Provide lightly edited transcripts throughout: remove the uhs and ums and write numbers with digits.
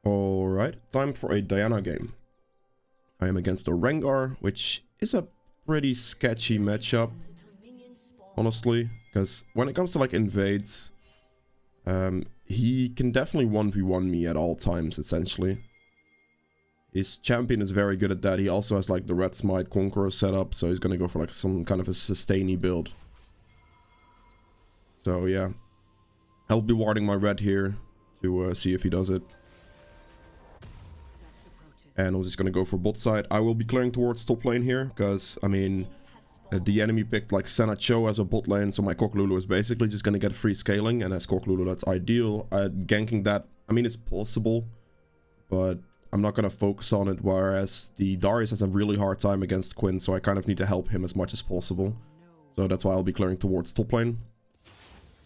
Alright, time for a Diana game. I am against a Rengar, which is a pretty sketchy matchup, honestly, because when it comes to like invades, he can definitely 1v1 me at all times, essentially. His champion is very good at that. He also has like the Red Smite Conqueror setup, so he's gonna go for like some kind of a sustainy build. So yeah, I'll be warding my red here to see if he does it. And I'm just gonna go for bot side. I will be clearing towards top lane here, because, I mean, the enemy picked like Senna Cho as a bot lane, so my Cock-Lulu is basically just gonna get free scaling, and as Cock-Lulu that's ideal. Ganking that, I mean, it's possible, but I'm not gonna focus on it, whereas the Darius has a really hard time against Quinn, so I kind of need to help him as much as possible. So that's why I'll be clearing towards top lane.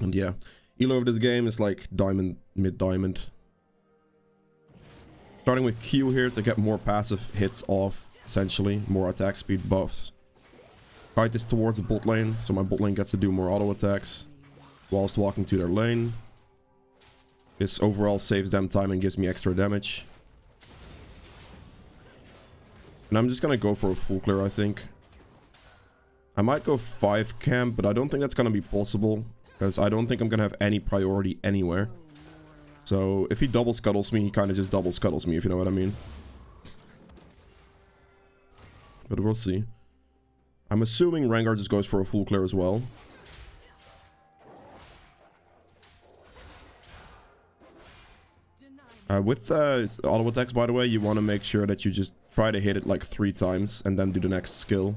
And yeah, elo of this game is like diamond, mid-diamond. Starting with Q here to get more passive hits off, essentially. More attack speed buffs. Kite is towards the bot lane, so my bot lane gets to do more auto attacks whilst walking to their lane. This overall saves them time and gives me extra damage. And I'm just gonna go for a full clear, I think. I might go 5 camp, but I don't think that's gonna be possible, because I don't think I'm gonna have any priority anywhere. So if he double scuttles me, he kind of just double scuttles me, if you know what I mean. But we'll see. I'm assuming Rengar just goes for a full clear as well. With auto attacks, by the way, you want to make sure that you just try to hit it like 3 times and then do the next skill.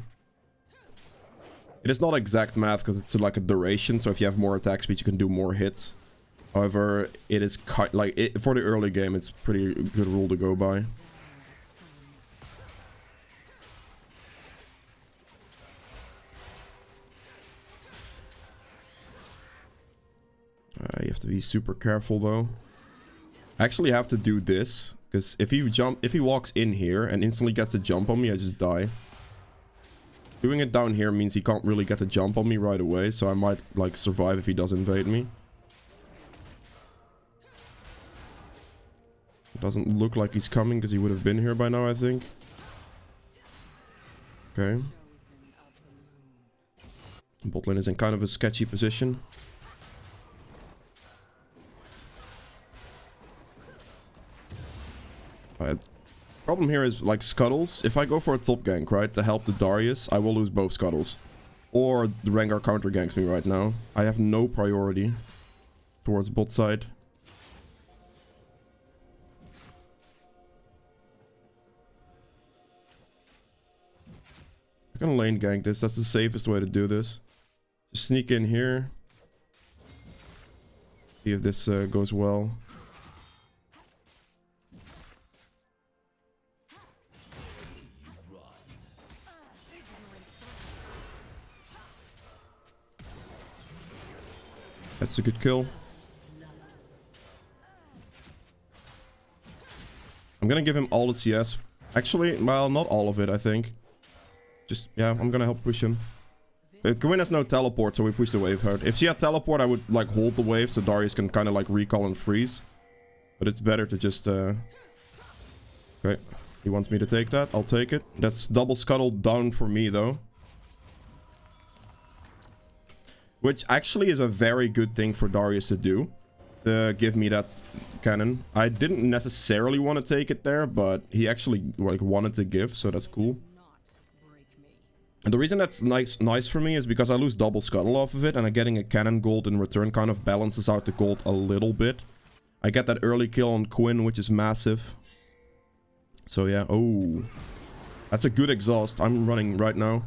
It is not exact math because it's like a duration, so if you have more attack speed, you can do more hits. However, it is like for the early game, it's pretty good rule to go by. You have to be super careful though. I actually have to do this because if he walks in here and instantly gets a jump on me, I just die. Doing it down here means he can't really get a jump on me right away, so I might like survive if he does invade me. Doesn't look like he's coming because he would have been here by now, I think. Okay. Bot lane is in kind of a sketchy position. Problem here is like scuttles. If I go for a top gank, right, to help the Darius, I will lose both scuttles. Or the Rengar counter ganks me right now. I have no priority towards bot side. I'm gonna lane gank this. That's the safest way to do this. Just sneak in here. See if this goes well. That's a good kill. I'm gonna give him all the CS. Actually, well, not all of it, I think. Just, yeah, I'm gonna help push him. Quinn has no teleport, so we push the wave hard. If she had teleport, I would, like, hold the wave so Darius can kind of, like, recall and freeze. But it's better to just, Okay. He wants me to take that. I'll take it. That's double scuttle down for me, though. Which actually is a very good thing for Darius to do. To give me that cannon. I didn't necessarily want to take it there, but he actually, like, wanted to give, so that's cool. And the reason that's nice for me is because I lose double scuttle off of it, and getting a cannon gold in return kind of balances out the gold a little bit. I get that early kill on Quinn, which is massive. So yeah, oh. That's a good exhaust. I'm running right now.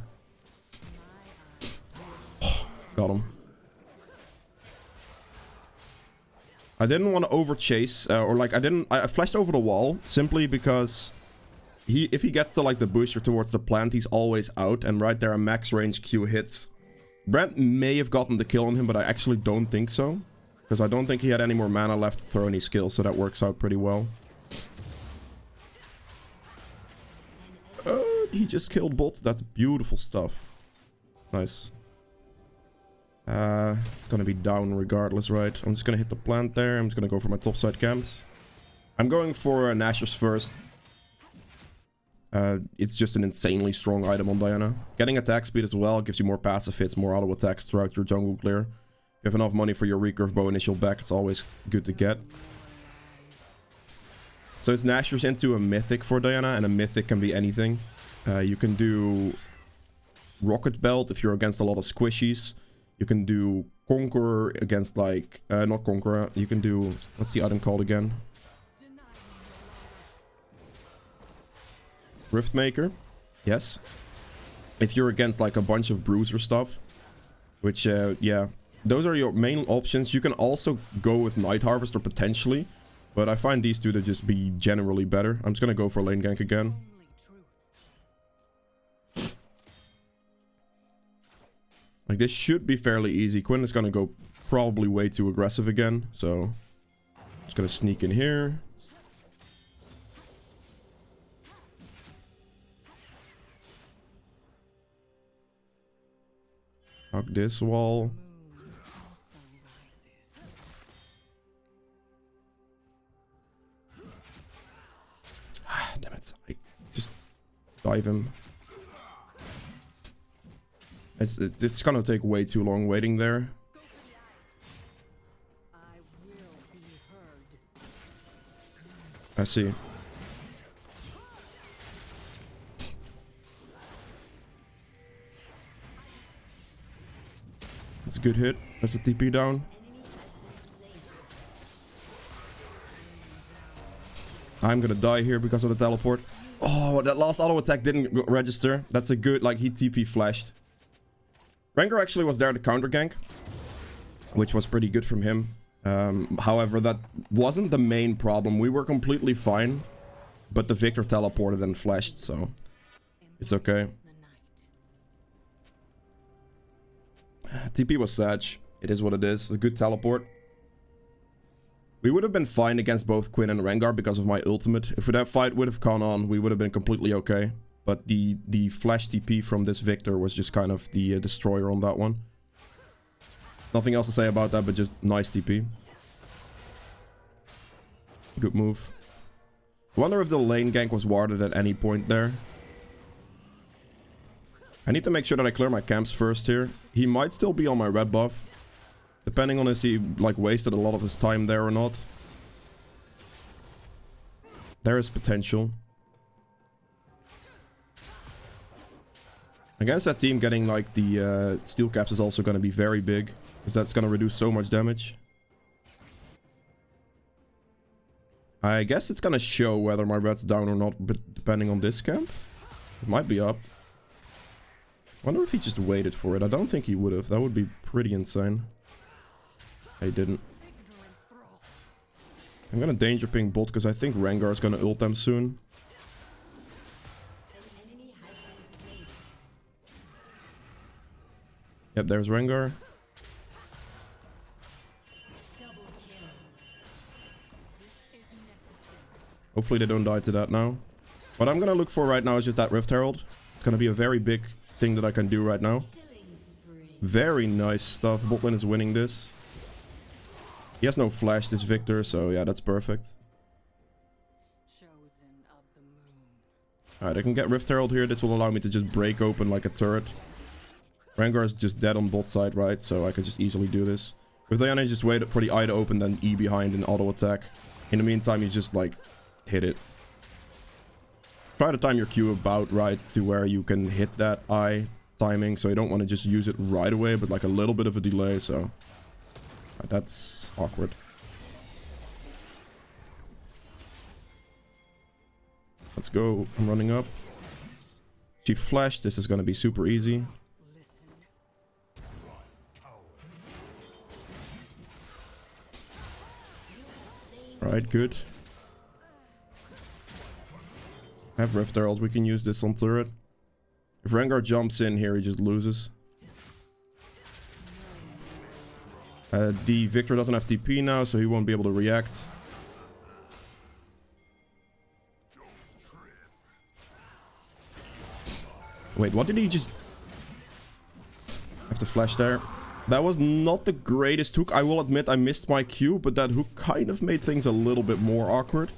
Got him. I didn't want to over chase, or like I flashed over the wall simply because if he gets to like the bush or towards the plant, he's always out, and right there a max range Q hits. Brent may have gotten the kill on him, but I actually don't think so, because I don't think he had any more mana left to throw any skills, so that works out pretty well. He just killed bot. That's beautiful stuff. Nice. It's gonna be down regardless, right? I'm just gonna hit the plant there. I'm just gonna go for my topside camps. I'm going for Nashor's first. It's just an insanely strong item on Diana. Getting attack speed as well gives you more passive hits, more auto attacks throughout your jungle clear. If you have enough money for your recurve bow initial back, it's always good to get. So it's Nashor's into a mythic for Diana, and a mythic can be anything. You can do Rocket Belt if you're against a lot of squishies. You can do Conqueror against like... not Conqueror, you can do... What's the item called again? Riftmaker, yes. If you're against like a bunch of bruiser stuff, which yeah, those are your main options. You can also go with Night Harvester potentially, but I find these two to just be generally better. I'm just gonna go for lane gank again. Like this should be fairly easy. Quinn is gonna go probably way too aggressive again, so just gonna sneak in here. Hug this wall. Damn it. Just dive him. It's gonna take way too long waiting there. I see. That's a good hit. That's a TP down. I'm gonna die here because of the teleport. Oh, that last auto attack didn't register. That's a good, like, he TP flashed. Rengar actually was there to counter gank, which was pretty good from him. However, that wasn't the main problem. We were completely fine, but the Victor teleported and flashed, so it's okay. TP was Sag. It is what it is. It's a good teleport. We would have been fine against both Quinn and Rengar because of my ultimate. If that fight would have gone on, we would have been completely okay. But the flash TP from this Victor was just kind of the destroyer on that one. Nothing else to say about that, but just nice TP. Good move. I wonder if the lane gank was warded at any point there. I need to make sure that I clear my camps first here. He might still be on my red buff, depending on if he like wasted a lot of his time there or not. There is potential. Against that team, getting like the steel caps is also going to be very big, because that's going to reduce so much damage. I guess it's going to show whether my red's down or not, but depending on this camp. It might be up. Wonder if he just waited for it. I don't think he would have. That would be pretty insane. He didn't. I'm gonna danger ping bot because I think Rengar is gonna ult them soon. Yep, there's Rengar. Hopefully they don't die to that now. What I'm gonna look for right now is just that Rift Herald. It's gonna be a very big thing that I can do right now. Very nice stuff. Botlane is winning this. He has no flash, this Victor, so yeah, that's perfect. Alright, I can get Rift Herald here. This will allow me to just break open like a turret. Rengar is just dead on bot side, right? So I can just easily do this. With Diana, you just wait for the eye to open, then E behind and auto attack. In the meantime, you just like hit it. Try to time your Q about right to where you can hit that eye timing, so you don't want to just use it right away, but like a little bit of a delay, so that's awkward. Let's go. I'm running up. She flashed. This is going to be super easy. Alright, good. I have Rift Herald. We can use this on turret. If Rengar jumps in here, he just loses. The Victor doesn't have TP now, so he won't be able to react. Wait, what did he just... have to flash there. That was not the greatest hook. I will admit I missed my Q, but that hook kind of made things a little bit more awkward.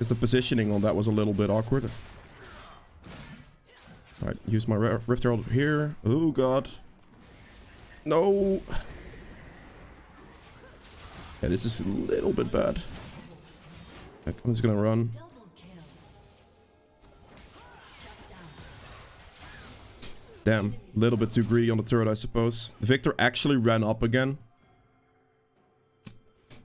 Because the positioning on that was a little bit awkward. Alright, use my Rift Herald here. Oh god. No! Yeah, this is a little bit bad. I'm just gonna run. Damn, a little bit too greedy on the turret, I suppose. The Victor actually ran up again.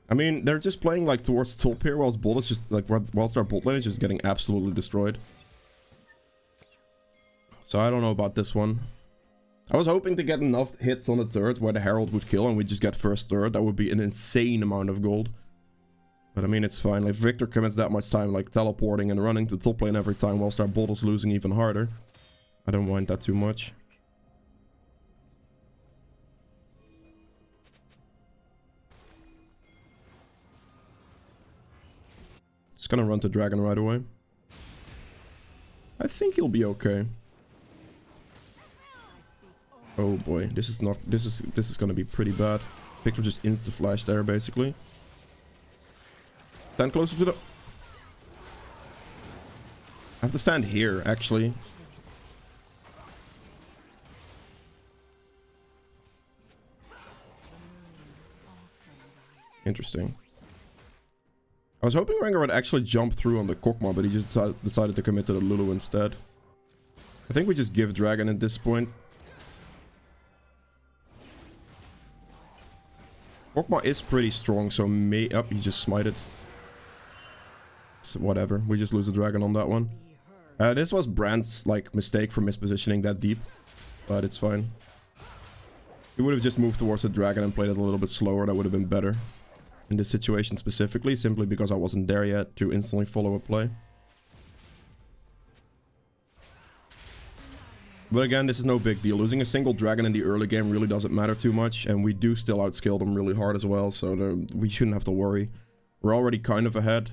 I mean, they're just playing like towards top here, whilst bot is just like whilst our bot lane is just getting absolutely destroyed. So I don't know about this one. I was hoping to get enough hits on the turret where the Herald would kill and we just get first turret. That would be an insane amount of gold. But I mean, it's fine. Like, Victor commits that much time, like teleporting and running to top lane every time, whilst our bot is losing even harder. I don't mind that too much. Just gonna run to Dragon right away. I think he'll be okay. Oh boy, this is gonna be pretty bad. Victor just insta flash there basically. Stand closer to the... I have to stand here actually. Interesting. I was hoping Rengar would actually jump through on the Kokma, but he just decided to commit to the Lulu instead. I think we just give Dragon at this point. Kokma is pretty strong, so he just smited. So whatever, we just lose the Dragon on that one. This was Brand's like mistake for mispositioning that deep, but it's fine. He would have just moved towards the Dragon and played it a little bit slower. That would have been better in this situation specifically, simply because I wasn't there yet to instantly follow a play. But again, this is no big deal. Losing a single Dragon in the early game really doesn't matter too much, and we do still outscale them really hard as well, so we shouldn't have to worry. We're already kind of ahead.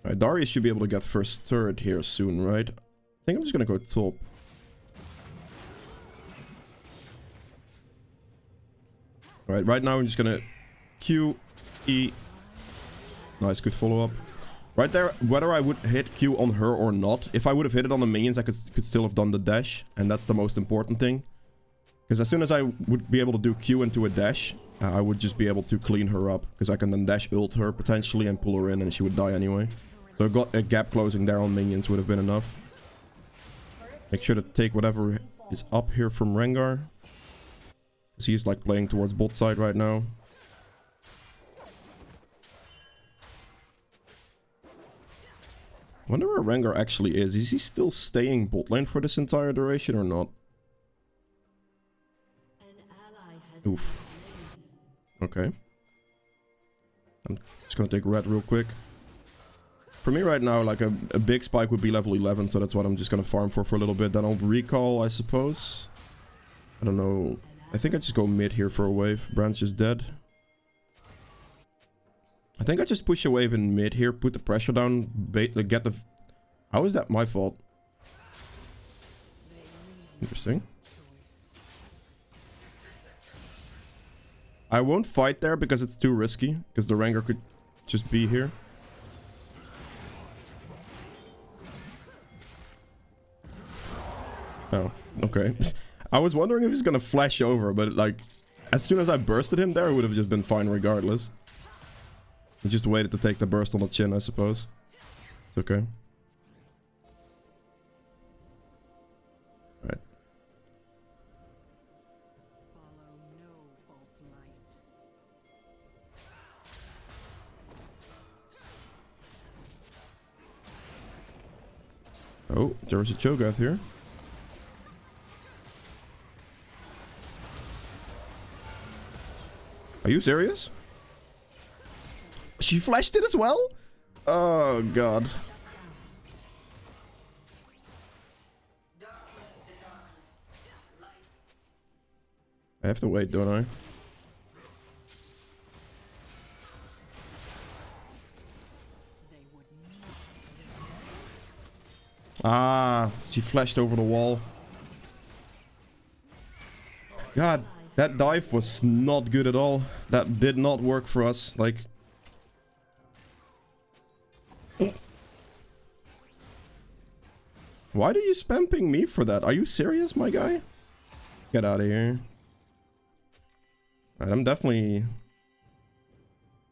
Alright, Darius should be able to get first turret here soon, right? I think I'm just gonna go top. Alright, right now I'm just gonna Q, E. Nice, good follow-up. Right there, whether I would hit Q on her or not, if I would have hit it on the minions, I could still have done the dash, and that's the most important thing. Because as soon as I would be able to do Q into a dash, I would just be able to clean her up, because I can then dash ult her potentially and pull her in, and she would die anyway. So a gap closing there on minions would have been enough. Make sure to take whatever is up here from Rengar. Because he's like playing towards bot side right now. Wonder where Rengar actually is. Is he still staying bot lane for this entire duration or not? Oof. Okay. I'm just gonna take red real quick. For me right now, like a big spike would be level 11, so that's what I'm just gonna farm for a little bit. Then I'll recall, I suppose. I don't know. I think I just go mid here for a wave. Brand's just dead. I think I just push a wave in mid here, put the pressure down, get the... How is that my fault? Interesting. I won't fight there because it's too risky, because the Rengar could just be here. Oh, okay. I was wondering if he's gonna flash over, but like, as soon as I bursted him there, it would have just been fine regardless. I just waited to take the burst on the chin, I suppose. It's okay. Right. Oh, there was a Cho'Gath here. Are you serious? She flashed it as well? Oh god. I have to wait, don't I? Ah, she flashed over the wall. God, that dive was not good at all. That did not work for us. Like... Why do you spam ping me for that? Are you serious, my guy? Get out of here. Alright, I'm definitely...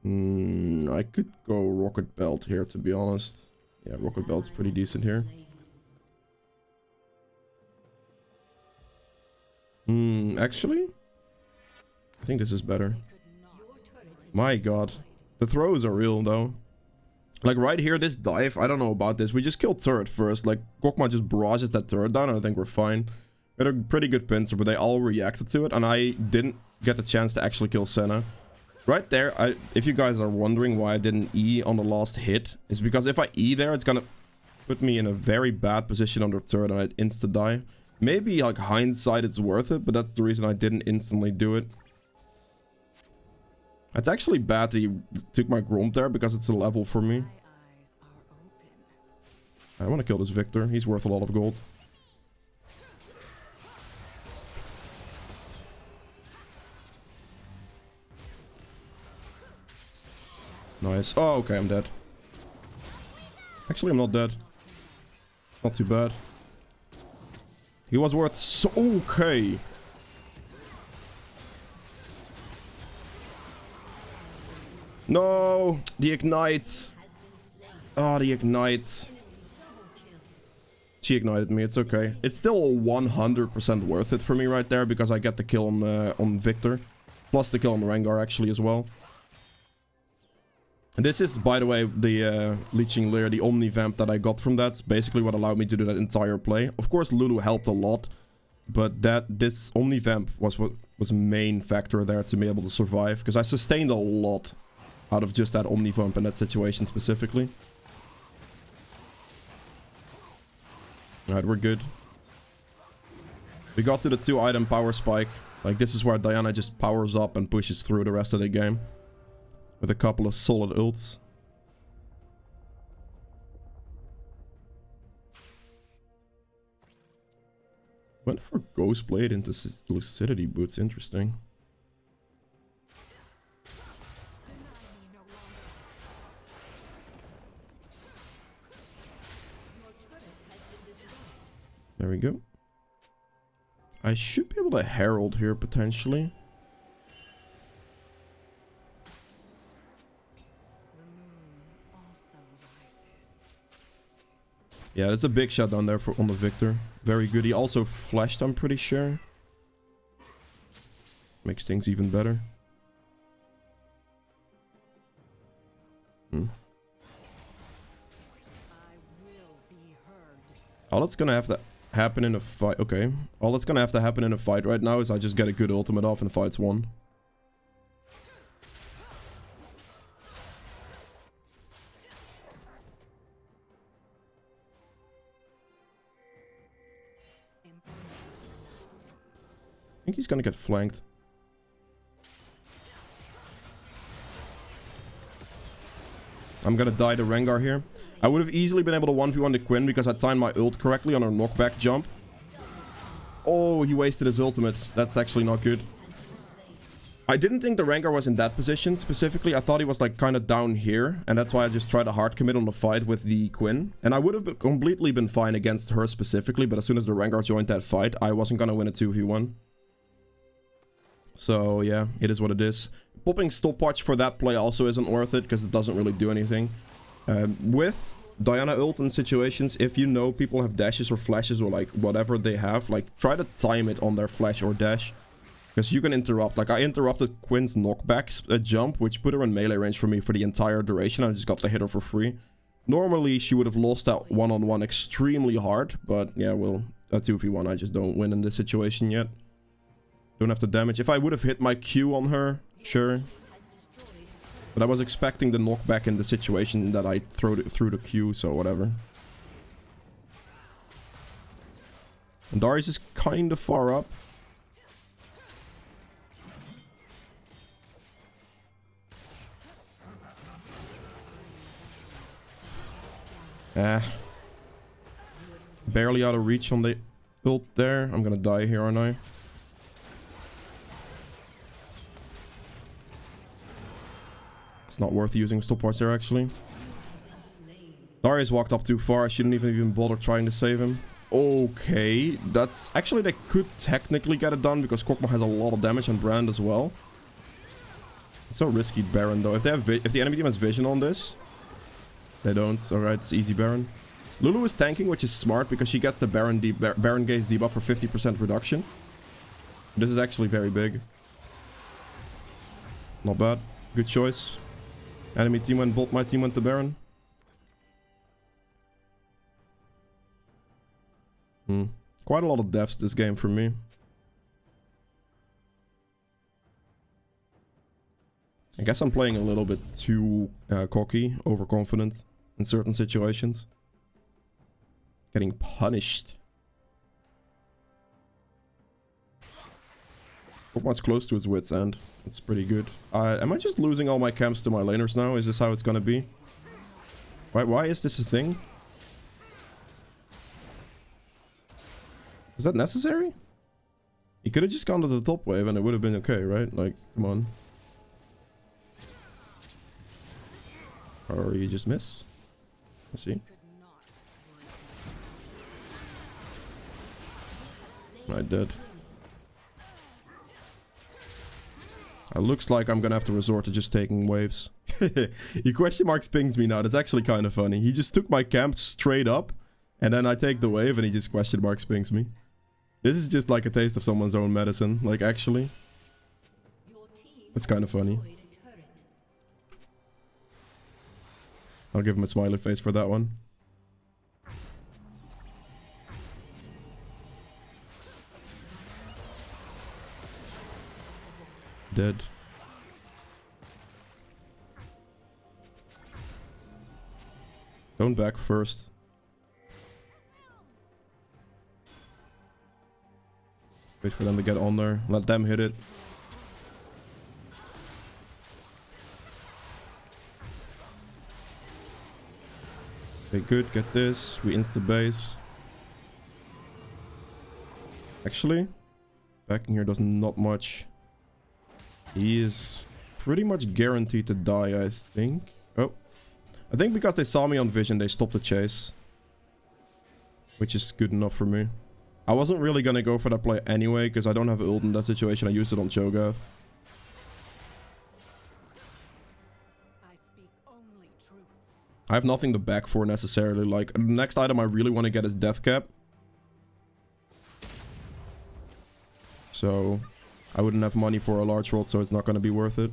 I could go Rocket Belt here, to be honest. Yeah, Rocket Belt's pretty decent here. Actually? I think this is better. My god. The throws are real, though. Like, right here, this dive, I don't know about this. We just killed turret first. Like, Gokma just barrages that turret down, and I think we're fine. We had a pretty good pincer, but they all reacted to it, and I didn't get the chance to actually kill Senna. Right there, if you guys are wondering why I didn't E on the last hit, is because if I E there, it's gonna put me in a very bad position under turret, and I'd insta-die. Maybe, like, hindsight, it's worth it, but that's the reason I didn't instantly do it. It's actually bad that he took my Gromp there, because it's a level for me. I want to kill this Victor. He's worth a lot of gold. Nice. Oh, okay, I'm dead. Actually, I'm not dead. Not too bad. He was worth so... Okay. No! The ignites. Oh, the ignites. She ignited me, it's okay. It's still 100% worth it for me right there, because I get the kill on Victor. Plus the kill on Rengar, actually, as well. And this is, by the way, the Leeching Lair, the Omni Vamp that I got from that. It's basically what allowed me to do that entire play. Of course, Lulu helped a lot, but this Omni Vamp was what was the main factor there to be able to survive, because I sustained a lot out of just that Omni Vamp in that situation specifically. Alright, we're good. We got to the 2-item power spike. Like, this is where Diana just powers up and pushes through the rest of the game. With a couple of solid ults. Went for Ghostblade into Lucidity Boots, interesting. There we go. I should be able to Herald here, potentially. Yeah, that's a big shot down there on the Victor. Very good. He also flashed, I'm pretty sure. Makes things even better. All that's gonna have to happen in a fight... Okay. All that's gonna have to happen in a fight right now is I just get a good ultimate off and the fight's won. I think he's gonna get flanked. I'm gonna die to Rengar here. I would have easily been able to 1v1 the Quinn because I timed my ult correctly on her knockback jump. Oh, he wasted his ultimate. That's actually not good. I didn't think the Rengar was in that position specifically. I thought he was like kind of down here. And that's why I just tried to hard commit on the fight with the Quinn. And I would have completely been fine against her specifically. But as soon as the Rengar joined that fight, I wasn't gonna win a 2v1. So yeah, it is what it is. Popping stopwatch for that play also isn't worth it because it doesn't really do anything. With Diana ult in situations, if you know people have dashes or flashes or like whatever they have, like try to time it on their flash or dash. Because you can interrupt. Like I interrupted Quinn's knockback jump, which put her in melee range for me for the entire duration. I just got to hit her for free. Normally she would have lost that one-on-one extremely hard. But yeah, well, a 2v1 I just don't win in this situation yet. Don't have the damage. If I would have hit my Q on her, sure. But I was expecting the knockback in the situation that I threw the Q, so whatever. And Darius is kind of far up. barely out of reach on the ult there. I'm gonna die here, aren't I? It's not worth using stopwatch there, actually. Darius walked up too far. I shouldn't even bother trying to save him. Okay, that's... Actually, they could technically get it done because Kokma has a lot of damage and Brand as well. It's so risky Baron, though. If the enemy team has vision on this... They don't. Alright, it's easy Baron. Lulu is tanking, which is smart because she gets the Baron Gaze debuff for 50% reduction. This is actually very big. Not bad. Good choice. Enemy team went bot, my team went to Baron. Quite a lot of deaths this game for me. I guess I'm playing a little bit too cocky, overconfident in certain situations. Getting punished. Pokemons close to his wit's end. That's pretty good. Am I just losing all my camps to my laners now? Is this how it's gonna be? Why is this a thing? Is that necessary? He could have just gone to the top wave and it would have been okay, right? Like, come on. Or you just miss? I see. I did. It looks like I'm gonna have to resort to just taking waves. He question marks pings me now. That's actually kind of funny. He just took my camp straight up, and then I take the wave and he just question marks pings me. This is just like a taste of someone's own medicine, like actually. It's kind of funny. I'll give him a smiley face for that one. Dead. Don't back first. Wait for them to get on there. Let them hit it. Okay, good. Get this. We insta base. Actually, backing here does not much. He is pretty much guaranteed to die, I think. Oh. I think because they saw me on vision, they stopped the chase. Which is good enough for me. I wasn't really gonna go for that play anyway, because I don't have ult in that situation. I used it on Cho'Gath. I have nothing to back for necessarily. Like, the next item I really want to get is Death Cap. So, I wouldn't have money for a large world, so it's not going to be worth it.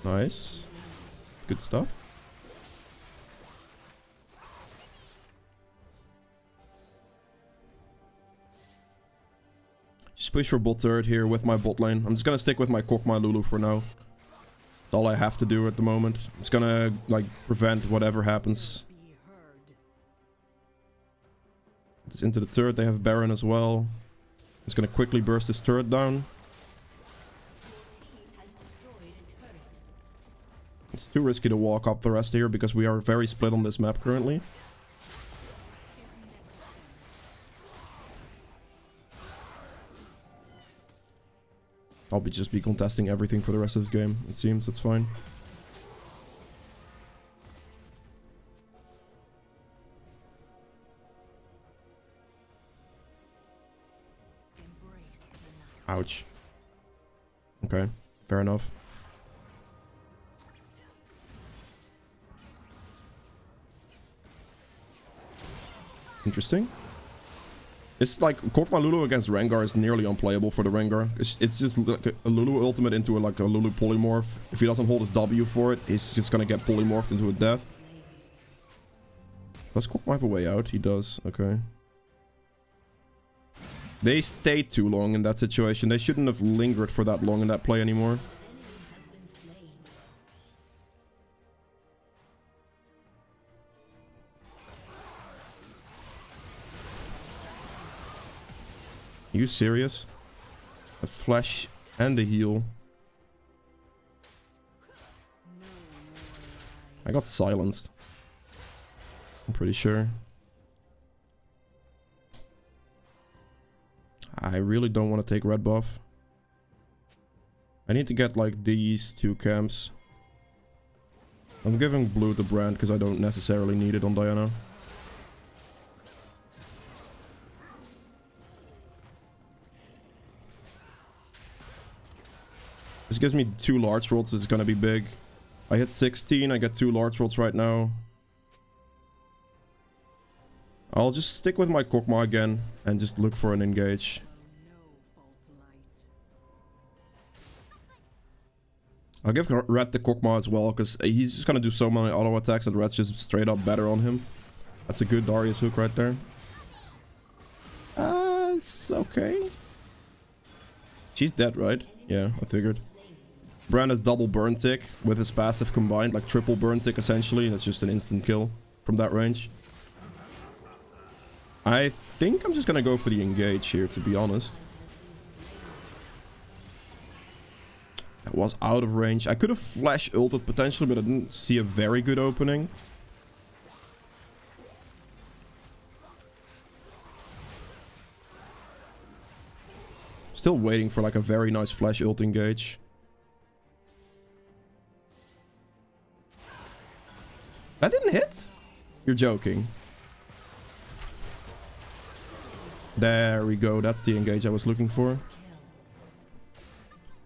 Nice. Good stuff. Just push for bot turret here with my bot lane. I'm just going to stick with my Kokma Lulu for now. That's all I have to do at the moment. I'm just going to, like, prevent whatever happens. It's into the turret. They have Baron as well. Just gonna quickly burst this turret down. It's too risky to walk up the rest here because we are very split on this map currently. I'll just be contesting everything for the rest of this game. It seems it's fine. Ouch. Okay, fair enough. Interesting. It's like Kokma Lulu against Rengar is nearly unplayable for the Rengar. It's just like a Lulu ultimate into like a Lulu polymorph. If he doesn't hold his W for it, he's just gonna get polymorphed into a death. Does Kokma have a way out? He does. Okay. They stayed too long in that situation. They shouldn't have lingered for that long in that play anymore. Are you serious? A flash and a heal. I got silenced. I'm pretty sure. I really don't want to take red buff. I need to get like these 2 camps. I'm giving blue to Brand because I don't necessarily need it on Diana. This gives me 2 large rolls, so it's gonna be big. I hit 16, I get 2 large rolls right now. I'll just stick with my Kokma again and just look for an engage. I'll give Red the Kokma as well, because he's just gonna do so many auto attacks that Red's just straight up better on him. That's a good Darius hook right there. It's okay. She's dead, right? Yeah, I figured. Brand has double burn tick with his passive combined, like triple burn tick essentially. That's just an instant kill from that range. I think I'm just gonna go for the engage here, to be honest. That was out of range. I could have flash ulted potentially, but I didn't see a very good opening. Still waiting for like a very nice flash ult engage. That didn't hit? You're joking. There we go. That's the engage I was looking for.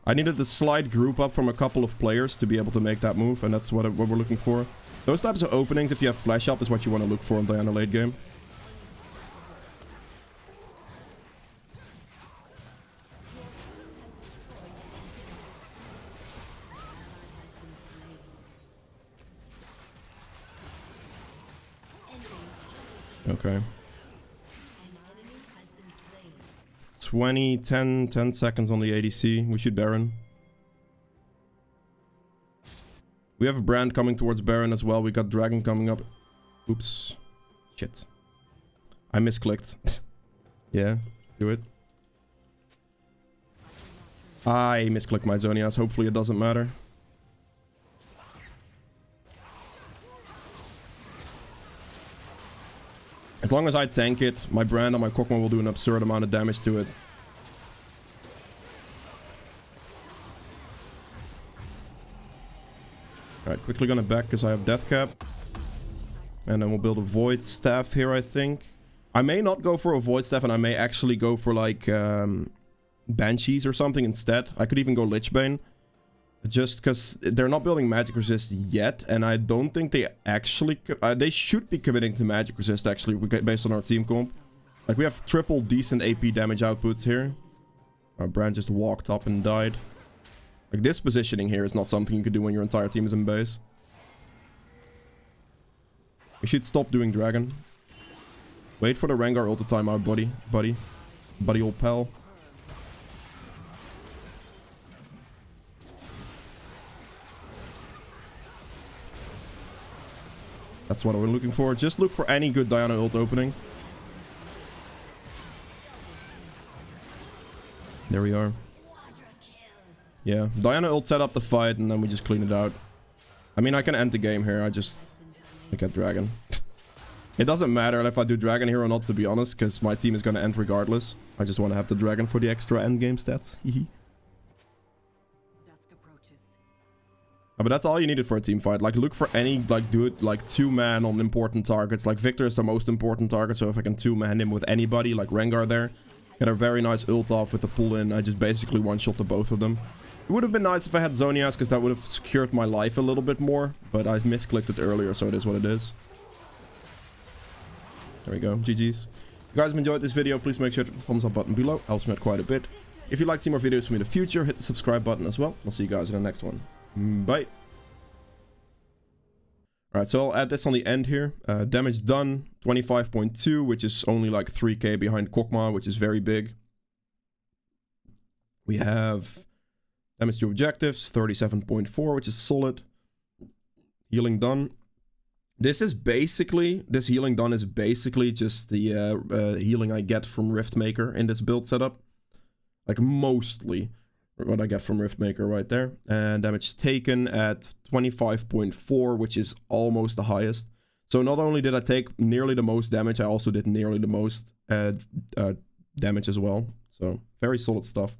I needed the slight group up from a couple of players to be able to make that move, and that's what we're looking for. Those types of openings, if you have flash up, is what you want to look for on Diana late game. Okay. 10 seconds on the ADC. We should Baron. We have a Brand coming towards Baron as well. We got Dragon coming up. Oops. Shit. I misclicked. Yeah, do it. I misclicked my Zonias. Hopefully it doesn't matter. As long as I tank it, my Brand and my Kokma will do an absurd amount of damage to it. Alright, quickly gonna back because I have Death Cap. And then we'll build a Void Staff here, I think. I may not go for a Void Staff, and I may actually go for like Banshees or something instead. I could even go Lichbane. Just because they're not building Magic Resist yet, and I don't think they actually... they should be committing to Magic Resist, actually, based on our team comp. Like, we have triple decent AP damage outputs here. Our Brand just walked up and died. Like, this positioning here is not something you could do when your entire team is in base. We should stop doing Dragon. Wait for the Rengar ult to time out, buddy. Buddy old pal. That's what we're looking for. Just look for any good Diana ult opening. There we are. Yeah, Diana ult set up the fight and then we just clean it out. I mean, I can end the game here. I get Dragon. It doesn't matter if I do Dragon here or not, to be honest, because my team is going to end regardless. I just want to have the Dragon for the extra end game stats. But that's all you needed for a team fight. Like, look for any, like, do it, like, 2-man on important targets. Like, Victor is the most important target, so if I can 2-man him with anybody, like Rengar there, get a very nice ult off with the pull-in. I just basically one-shot the both of them. It would have been nice if I had Zonias, because that would have secured my life a little bit more, but I misclicked it earlier, so it is what it is. There we go. GG's. If you guys have enjoyed this video, please make sure to hit the thumbs up button below. Helps me out quite a bit. If you'd like to see more videos from me in the future, hit the subscribe button as well. I'll see you guys in the next one. Bye. Alright, so I'll add this on the end here. Damage done, 25.2, which is only like 3k behind Kokma, which is very big. We have damage to objectives, 37.4, which is solid. Healing done. This healing done is basically just the healing I get from Riftmaker in this build setup. Like, mostly what I get from Riftmaker right there. And damage taken at 25.4, which is almost the highest. So not only did I take nearly the most damage, I also did nearly the most damage as well. So very solid stuff.